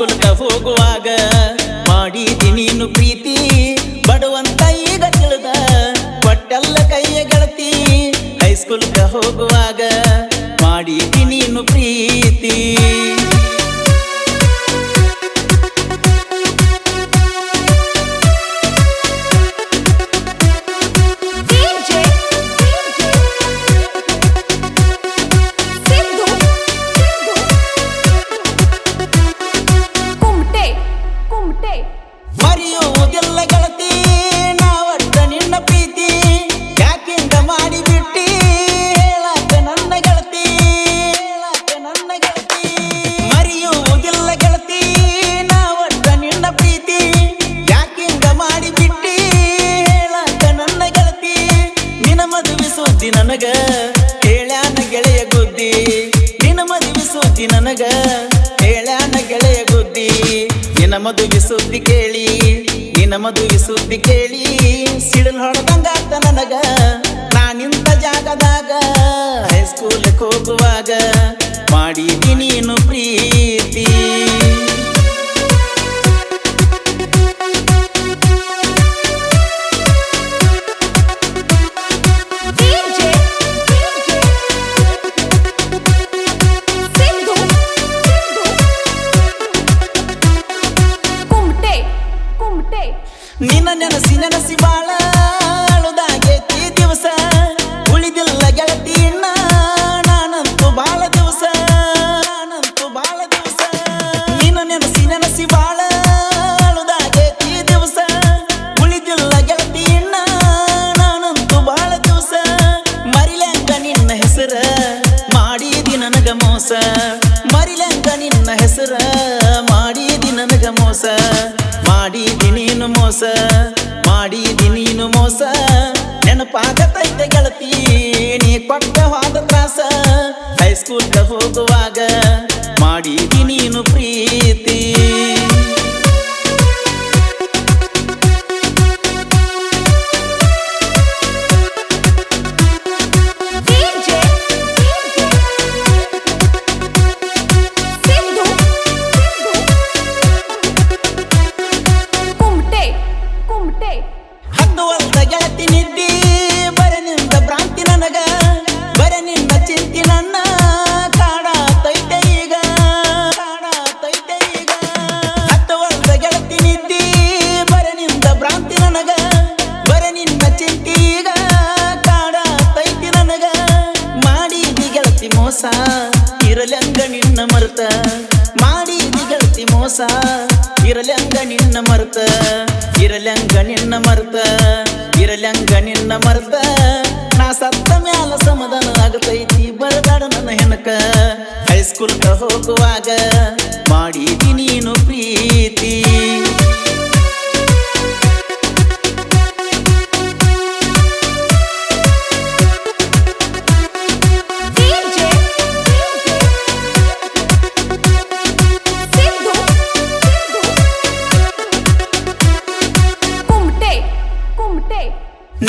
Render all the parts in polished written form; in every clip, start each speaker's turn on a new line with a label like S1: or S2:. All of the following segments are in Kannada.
S1: ಹೈಸ್ಕೂಲ್ಗ ಹೋಗುವಾಗ ಮಾಡಿದಿ ನೀನು ಪ್ರೀತಿ ಬಡವಂತ ಈಗ ತಿಳಿದ ಕೊಟ್ಟೆಲ್ಲ ಕೈಯ ಗೆಳತಿ ಹೈಸ್ಕೂಲ್ಗ ಹೋಗುವಾಗ ಮಾಡಿದಿ ನೀನು ಪ್ರೀತಿ ಮರೆಯುವುದಿಲ್ಲ ಗೆಳತಿ ನಾವಟ್ಟ ನಿನ್ನ ಪ್ರೀತಿ ಯಾಕಿಂದ ಮಾಡಿಬಿಟ್ಟಿ ಹೇಳಕ್ಕೆ ನನ್ನ ಗೆಳತಿ ಮರೆಯುವುದಿಲ್ಲ ಗೆಳತಿ ನಾವಟ್ಟ ನಿನ್ನ ಪ್ರೀತಿ ಯಾಕಿಂದ ಮಾಡಿಬಿಟ್ಟಿ ಹೇಳಕ್ಕೆ ನನ್ನ ಗೆಳತಿ ನಿನ್ನ ಮದುವೆ ಸುದ್ದಿ ನನಗ ಹೇಳ್ಯಾನ ಗೆಳೆಯ ಗುದ್ದಿ ನಿನ್ನ ಮದುವೆ ಸುದ್ದಿ ನನಗ ಹೇಳ್ಯಾನ ಗೆಳೆಯ ಗುದ್ದಿ ನಿನ್ನ ಮದುವೆ ಸುದ್ದಿ ಕೇಳಿ ನಿನ್ನ ಮದುವೆ ಸುದ್ದಿ ಕೇಳಿ ಸಿಡಿಲ್ ಹೊಡೆದಂಗಾತ ನನಗ ನಾನಿಂತ ಜಾಗದಾಗ ಹೈಸ್ಕೂಲ್ಗೆ ಹೋಗುವಾಗ ಮಾಡಿದಿ ನೀನು ಪ್ರೀತಿ ನಿನ್ನ ನೆನಸಿ ಬಾಳ ಅಳುದಾಗೈತಿ ದಿವಸ ಉಳಿದಿಲ್ಲ ಗೆಳತಿ ನಾನಂತೂ ಬಾಳ ದಿವಸ ನಿನ್ನ ನೆನಸಿ ಬಾಳ ಅಳುದಾಗೈತಿ ದಿವಸ ಉಳಿದಿಲ್ಲ ಗೆಳತಿ ನಾನಂತೂ ಬಾಳ ದಿವಸ ಮರಿಲಂಗ ನಿನ್ನ ಹೆಸರ ಮಾಡಿದಿ ನನಗ ಮೋಸ ಮರಿಲಂಗ ನಿನ್ನ ಹೆಸರ ಮಾಡಿದಿ ನನಗ ಮೋಸ ಮಾಡಿದಿ ನೀನು ಮೋಸ ಮಾಡಿದಿ ನೀನು ಮೋಸ ನೆನಪಾಗತೈತೆ ಗೆಳತಿ ನೀ ಕೊಟ್ಟ ಹೋದ ತ್ರಾಸ ಹೈಸ್ಕೂಲ್ಗ ಹೋಗುವಾಗ ಮಾಡಿದಿ ನೀನು ಪ್ರೀತಿ ಹತ್ತುವಲ್ದ ಗೆಳತಿ ನಿದ್ದಿ ಬರನಿಂದ ಭ್ರಾಂತಿ ನನಗ ಬರನಿಂದ ಚಿಂತಿ ನನ್ನ ಕಾಡತೈತೆ ಈಗ ಹತ್ತುವಲ್ದ ಗೆಳತಿ ನಿದ್ದಿ ಬರನಿಂದ ಭ್ರಾಂತಿ ನನಗ ಬರನಿಂದ ಚಿಂತಿ ಈಗ ಕಾಡತೈತಿ ನನಗ ಮಾಡಿದಿ ಗೆಳತಿ ಮೋಸ ಇರಲಂಗ ನಿನ್ನ ಮರ್ತ ಮಾಡಿದಿ ಗೆಳತಿ ಮೋಸ ಇರಲಂಗ ನಿನ್ನ ಮರ್ತ ಇರಲಂಗ ನಿನ್ನ ಮರ್ತ ಇರಲಂಗ ನಿನ್ನ ಮರ್ತ ನಾ ಸತ್ತ ಮ್ಯಾಲ ಸಮಾಧಾನ ಆಗತೈತಿ ಬರದಾಡ ನನ್ನ ಹೆನಕ ಹೈಸ್ಕೂಲ್ಗ ಹೋಗುವಾಗ ಮಾಡಿದಿ ನೀನು ಪ್ರೀತಿ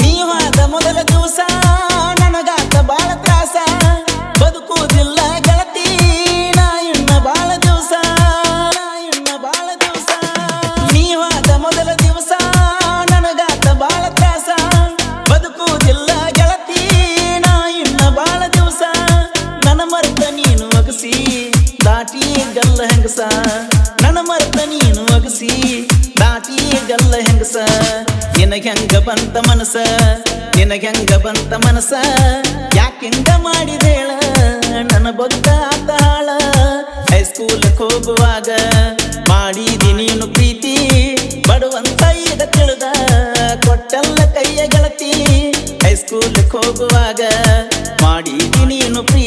S1: ನೀವಾದ ಮೊದಲ ದಿವಸ ನನಗಾತ ಬಾಳ ತ್ರಾಸ ಬದುಕುವುದಿಲ್ಲ ಗೆಳತಿ ನಾ ಇನ್ನ ಬಾಳ ದಿವಸ ನೀವಾದ ಮೊದಲ ದಿವಸ ನನಗಾತ ಬಾಳ ತ್ರಾಸ ಬದುಕುವುದಿಲ್ಲ ಗೆಳತಿ ನಾ ಇನ್ನ ಬಾಳ ದಿವಸ ನನ್ನ ಮರ್ತ ನೀನು ಅಗಸಿ ದಾಟಿ ಗಲ್ಲ ಹೆಂಗಸ ನನ್ನ ಮರ್ತ ನೀನು ಅಗಸಿ ದಾಟಿ ಗಲ್ಲ ಹೆಂಗಸ ನಿನಗೆಂಗ ಬಂತ ಮನಸ ನಿನಗೆಂಗ ಬಂತ ಮನಸ ಯಾಕೆಂಗ ಮಾಡಿದೇಳ ನನ್ನ ಬದುಕ ತಾಳ ಹೈಸ್ಕೂಲ್ಗೆ ಹೋಗುವಾಗ ಮಾಡಿದಿ ನೀನು ಪ್ರೀತಿ ಬಡವಂತ ಈಗ ತಿಳಿದ ಕೊಟ್ಟೆಲ್ಲ ಕೈಯ ಗೆಳತಿ ಹೈಸ್ಕೂಲ್ಗೆ ಹೋಗುವಾಗ ಮಾಡಿದಿ ನೀನು ಪ್ರೀತಿ